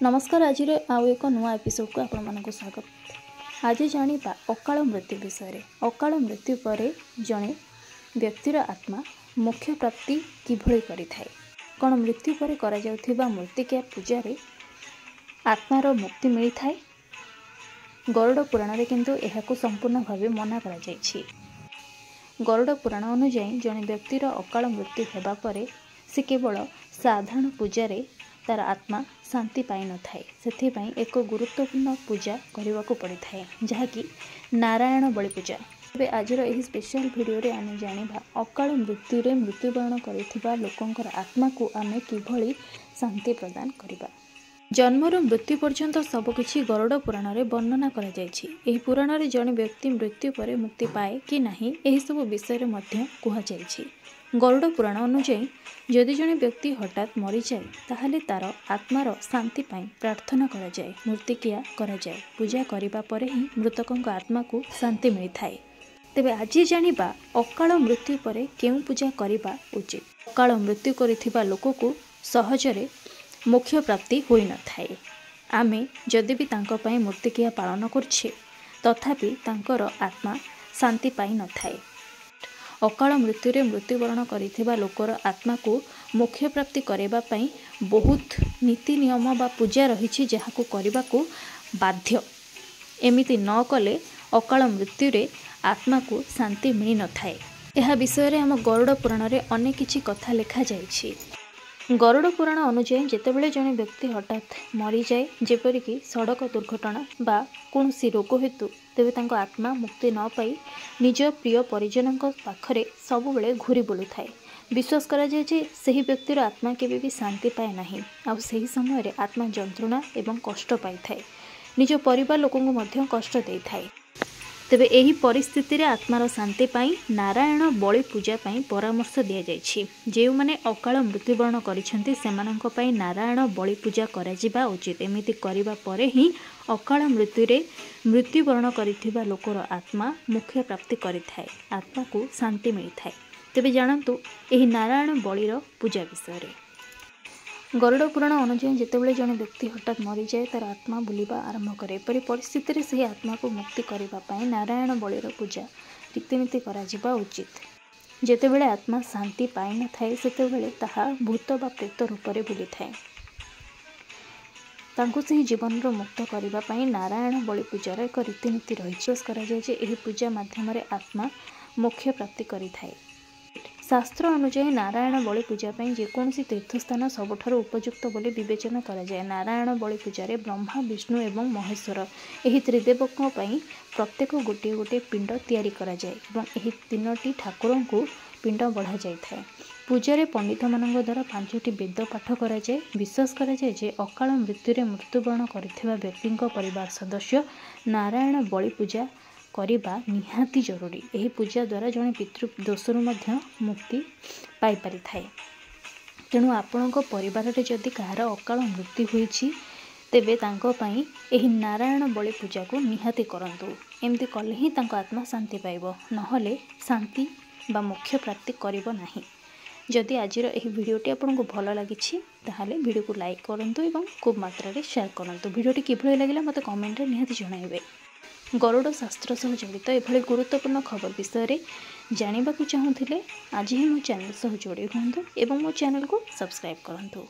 नमस्कार। आज आउ एक नुआ एपिसोड को आपण मानक स्वागत। आज जानिबा अकाल मृत्यु विषय। अकाल मृत्यु पर जड़े व्यक्तिर आत्मा मोक्ष प्राप्ति किभଳି करिथाए। कौन मृत्यु पर करा जाउथिबा मूर्तिका पूजा आत्मार मुक्ति मिलता है। गरुड़ पुराण रे किंतु एहाकु संपूर्ण भाव मना करा जायछि। गरुड़ पुराण अनुसार जड़े व्यक्तिर अकाल मृत्यु हेबा परे से केवल साधारण पूजा रे तार आत्मा शांति पाई न थाए। सेथिपाई एक गुरुत्वपूर्ण पूजा करने को पड़ी थाए जहाँकि नारायण बलि पूजा। तेज आज स्पेशल वीडियो रे आमे जानिबा अकाल मृत्यु रे मृत्युवरण करिथिबा लोकंकर आत्मा को आमे किभଳି शांति प्रदान करिबा। जन्मर मृत्यु पर्यंत सबकिछि गरुड़ पुराण रे वर्णना करा जायछि। एही पुराण रे जने व्यक्ति मृत्यु पर मुक्ति पाए कि नाही एही सब विषय रे मध्य कुहा जायछि। गरुड़ पुराण अनुसार जदि जने व्यक्ति हठात मरी जाए ताहले तार आत्मार शांति पाई प्रार्थना करा जाए, मूर्तिक्रिया करा जाए। पूजा करिबा परे ही मृतकंक आत्मा को शांति मिलता। तेबे आज जानिबा अकाल मृत्यु परे केउ पूजा करिबा उचित। अकाल मृत्यु करिथिबा लोक को सहजरे मोक्ष प्राप्ति होई न थाए। आमे जदि भी तांको पई मूर्तिक्रिया पालन करछे तथापि तांकर आत्मा शांति पाई न थाए। अकाल मृत्यु रे मृत्युवरण करिथिबा लोकर आत्मा को मोक्ष प्राप्ति करबा पई बहुत नीति नियम बा पूजा रहिछि जहाको करबा को बाध्य। एमिति न कले अकाल मृत्यु रे आत्मा को शांति मिल न थाए। एहा विषय रे हम गरुड़ पुराण रे अनेक किछि कथा लिखा जायछि। गरुड़ पुराण अनुसार जेतेबेले जने व्यक्ति हठात मरी जाए जेपरिक सड़क दुर्घटना बा कौनसी रोग हेतु तेबे तांको आत्मा मुक्ति न पाई निज प्रिय परिजन पाखरे सबुबले घूरी बुलु थाए। विश्वास करा जाए जे सही व्यक्तिर आत्मा केबे भी शांति पाए नाही। आ सही समय रे आत्मा जंत्रणा एवं कष्ट पाई थाए, निज परिवार लोकंको मध्य कष्ट देई थाए। तेबे एही परिस्थिति रे आत्मार शांति पाई नारायण बलि पूजा पाई परामर्श दिया जायछि। जे माने अकाल मृत्युवरण करिसेंती सेमानंको पाई नारायण बलि पूजा करा जिबा उचित। एमिति करिबा परे ही अकाल मृत्यु रे मृत्युवरण करिथिबा लोकर आत्मा मोक्ष प्राप्ति करिथाए, आत्मा को शांति मिलता है। तेबे जानतु एही नारायण बलिर पूजा विषय रे। गरुड़ पुराण अनुसार जेतेबेले जने व्यक्ति हठात मरी जाए तार आत्मा बुलिबा आरंभ करे। एपरि परिस्थिति रे सही आत्मा को मुक्ति करिबा पई नारायण बलिर पूजा रीतिनीति करा जिबा उचित। जेतेबेले आत्मा शांति पाई न थाए सेतेबेले ताहा भूत बा प्रेत रूप रे बुली थाए। तांको सही जीवन रो मुक्त करिबा पई नारायण बलि पूजार एक रीतिनीति रही। विश्वास करा जाए जे एही पूजा माध्यम रे आत्मा मोक्ष प्राप्ति करि थाए। शास्त्र अनुसार नारायण बलि पूजा पई जेकोसी तीर्थस्थान सबठारु उपयुक्त बोली विवेचना करा जाए। नारायण बलि पूजा रे ब्रह्मा विष्णु एवं महेश्वर एही त्रिदेवक पई प्रत्येक गोटे गोटे पिंड तैयारी करा जाए एवं एही तीनोटी ठाकुरन को पिंड बढ़ा जाय थाए। पूजा रे पंडित मानक द्वारा 5टी वेद पाठ करा जाए। विश्वास करा जाए जे अकाल मृत्यु रे मृत्युवरण करिथिबा व्यक्तिंक परिवार सदस्य नारायण बलि पूजा करिबा निहाती जरूरी। एही पूजा द्वारा जने पितृ दोषरु मध्य मुक्ति पाई पारि थाए। तेणु आपणक परिवार रे जदि कहार अकाल मृत्यु होईछि तेबे तांको पई एही नारायण बलि पूजा को निहाती करंतु। एमती कले ही तांको आत्मा शांति पाइबो, नहले शांति बा मोक्ष प्राप्ति करिबो नाही। जदि आजिर एही वीडियोटी आपनको भल लागिछि ताहाले वीडियो को लाइक करंतु एवं खूब मात्रा रे शेयर करंतु। वीडियोटी किभଳି लागिला मते कमेंट रे निहाती जणाइबे। गरुड़ शास्त्र सह जड़ित एभली गुरुत्वपूर्ण खबर विषय रे जानिबाकु चाहुथिले आज ही मो चैनल सह जोड़ी हुंतु एवं मो चैनल को सब्सक्राइब करंतु।